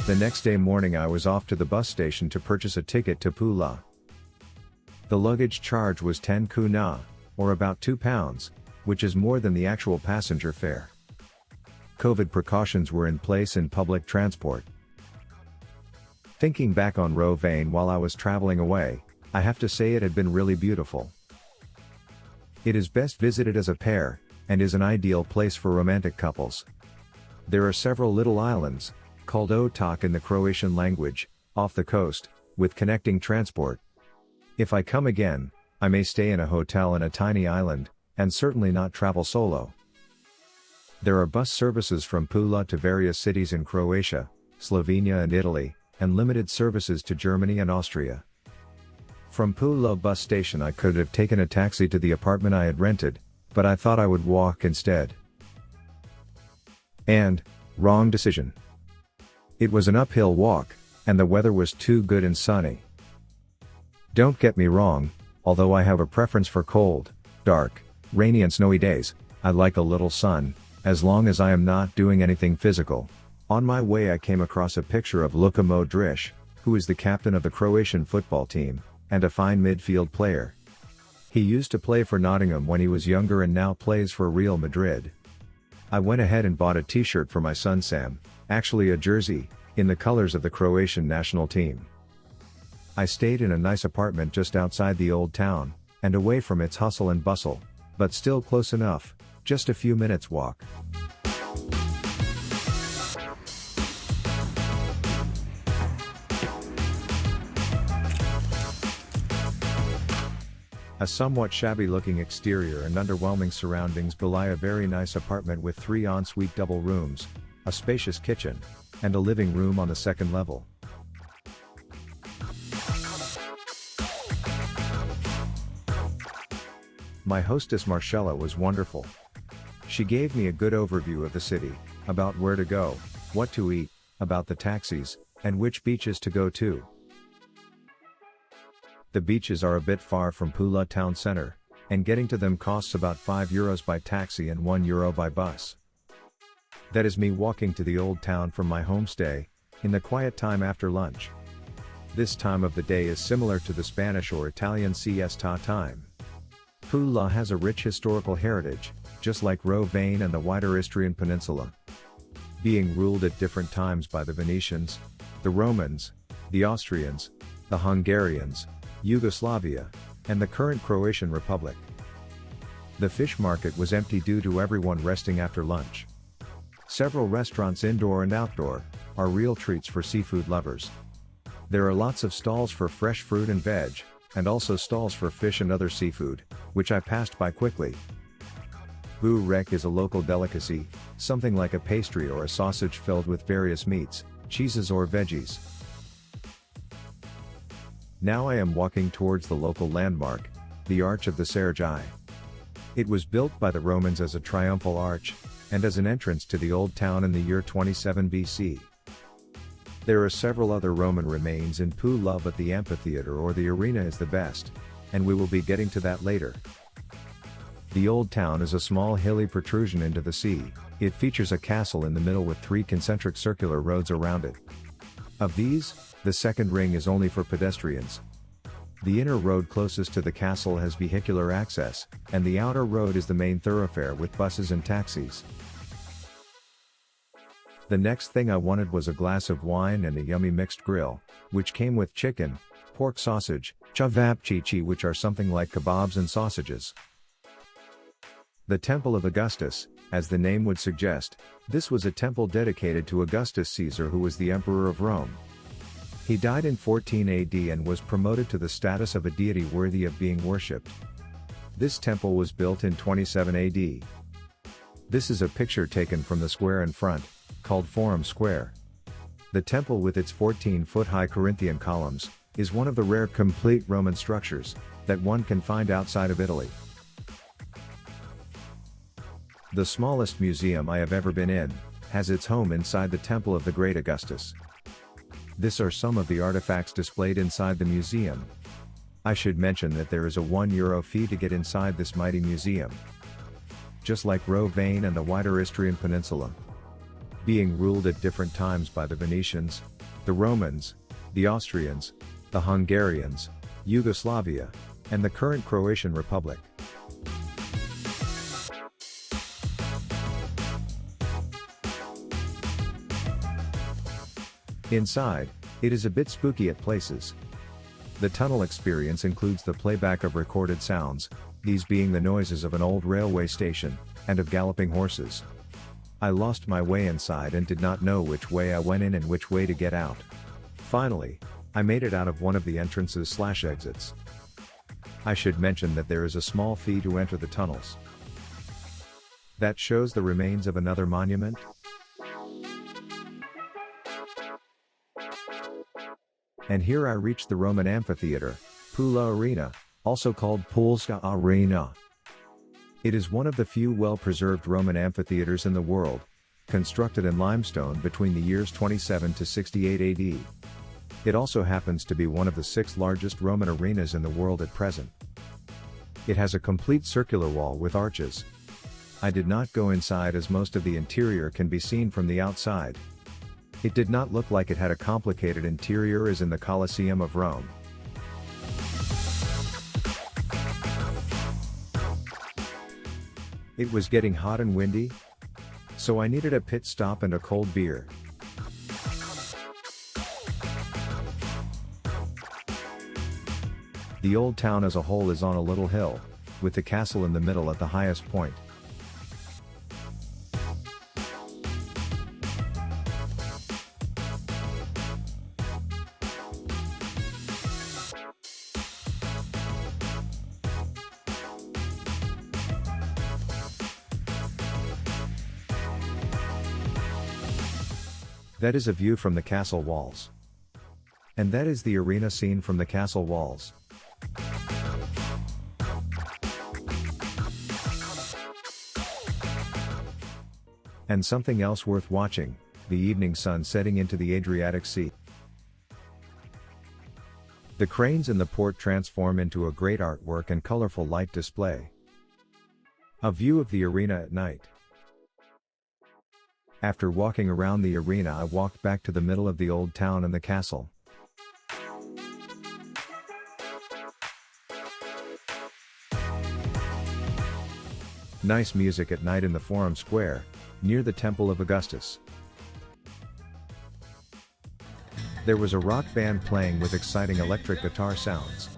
The next day morning I was off to the bus station to purchase a ticket to Pula. The luggage charge was 10 kuna, or about £2, which is more than the actual passenger fare. COVID precautions were in place in public transport. Thinking back on Rovane while I was traveling away, I have to say it had been really beautiful. It is best visited as a pair, and is an ideal place for romantic couples. There are several little islands, called Otok in the Croatian language, off the coast, with connecting transport. If I come again, I may stay in a hotel in a tiny island, and certainly not travel solo. There are bus services from Pula to various cities in Croatia, Slovenia and Italy, and limited services to Germany and Austria. From Pula bus station I could have taken a taxi to the apartment I had rented, but I thought I would walk instead. And, wrong decision. It was an uphill walk, and the weather was too good and sunny. Don't get me wrong, although I have a preference for cold, dark, rainy and snowy days, I like a little sun, as long as I am not doing anything physical. On my way I came across a picture of Luka Modric, who is the captain of the Croatian football team, and a fine midfield player. He used to play for Nottingham when he was younger and now plays for Real Madrid. I went ahead and bought a t-shirt for my son Sam, actually a jersey, in the colors of the Croatian national team. I stayed in a nice apartment just outside the old town, and away from its hustle and bustle, but still close enough, just a few minutes walk. A somewhat shabby-looking exterior and underwhelming surroundings belie a very nice apartment with 3 ensuite double rooms, a spacious kitchen, and a living room on the second level. My hostess Marcella was wonderful. She gave me a good overview of the city, about where to go, what to eat, about the taxis, and which beaches to go to. The beaches are a bit far from Pula town center, and getting to them costs about €5 by taxi and €1 by bus. That is me walking to the old town from my homestay, in the quiet time after lunch. This time of the day is similar to the Spanish or Italian siesta time. Pula has a rich historical heritage, just like Rovane and the wider Istrian Peninsula. Being ruled at different times by the Venetians, the Romans, the Austrians, the Hungarians, Yugoslavia, and the current Croatian Republic. The fish market was empty due to everyone resting after lunch. Several restaurants indoor and outdoor are real treats for seafood lovers. There are lots of stalls for fresh fruit and veg, and also stalls for fish and other seafood, which I passed by quickly. Burek is a local delicacy, something like a pastry or a sausage filled with various meats, cheeses or veggies. Now I am walking towards the local landmark, the Arch of the Sergei. It was built by the Romans as a triumphal arch, and as an entrance to the old town in the year 27 BC. There are several other Roman remains in Pula, but the Amphitheater or the Arena is the best, and we will be getting to that later. The old town is a small hilly protrusion into the sea. It features a castle in the middle with 3 concentric circular roads around it. Of these, the second ring is only for pedestrians. The inner road closest to the castle has vehicular access, and the outer road is the main thoroughfare with buses and taxis. The next thing I wanted was a glass of wine and a yummy mixed grill, which came with chicken, pork sausage, cevapcici, which are something like kebabs and sausages. The Temple of Augustus, as the name would suggest, this was a temple dedicated to Augustus Caesar, who was the emperor of Rome. He died in 14 AD and was promoted to the status of a deity worthy of being worshipped. This temple was built in 27 AD. This is a picture taken from the square in front, called Forum Square. The temple, with its 14-foot-high Corinthian columns, is one of the rare complete Roman structures that one can find outside of Italy. The smallest museum I have ever been in has its home inside the Temple of the Great Augustus. This are some of the artifacts displayed inside the museum. I should mention that there is a €1 fee to get inside this mighty museum. Just like Rovane and the wider Istrian Peninsula, being ruled at different times by the Venetians, the Romans, the Austrians, the Hungarians, Yugoslavia, and the current Croatian Republic. Inside, it is a bit spooky at places. The tunnel experience includes the playback of recorded sounds, these being the noises of an old railway station, and of galloping horses. I lost my way inside and did not know which way I went in and which way to get out. Finally, I made it out of one of the entrances/exits. I should mention that there is a small fee to enter the tunnels. That shows the remains of another monument. And here I reached the Roman Amphitheater, Pula Arena, also called Pula Arena. It is one of the few well-preserved Roman amphitheaters in the world, constructed in limestone between the years 27 to 68 AD. It also happens to be one of the 6 largest Roman arenas in the world at present. It has a complete circular wall with arches. I did not go inside as most of the interior can be seen from the outside. It did not look like it had a complicated interior as in the Colosseum of Rome. It was getting hot and windy, so I needed a pit stop and a cold beer. The old town as a whole is on a little hill, with the castle in the middle at the highest point. That is a view from the castle walls. And that is the arena scene from the castle walls. And something else worth watching, the evening sun setting into the Adriatic Sea. The cranes in the port transform into a great artwork and colorful light display. A view of the arena at night. After walking around the arena, I walked back to the middle of the old town and the castle. Nice music at night in the Forum Square, near the Temple of Augustus. There was a rock band playing with exciting electric guitar sounds.